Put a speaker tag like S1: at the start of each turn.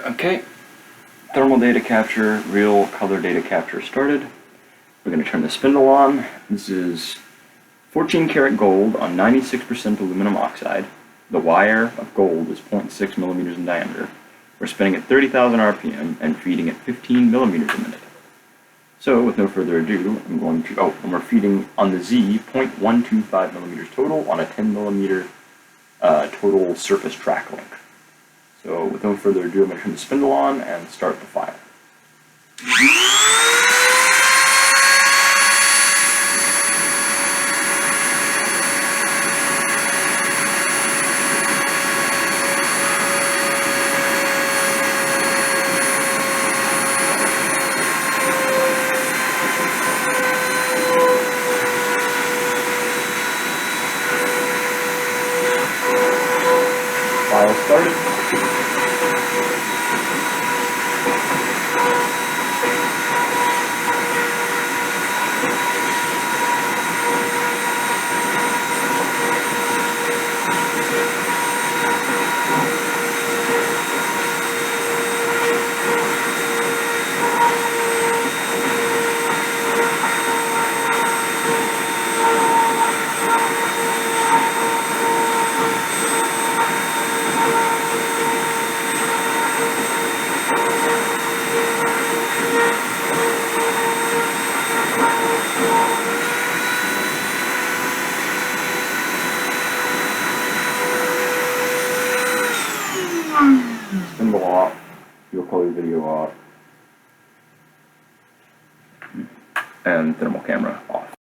S1: Okay, thermal data capture, real color data capture started. We're going to turn the spindle on. This is 14 karat gold on 96% aluminum oxide. The wire of gold is 0.6 millimeters in diameter. We're spinning at 30,000 RPM and feeding at 15 millimeters a minute. So with no further ado, I'm going to, and we're feeding on the Z 0.125 millimeters total on a 10 millimeter total surface track length. So with no further ado, I'm going to turn the spindle on and start the file. File started. Spindle off, fuel color video off, and thermal camera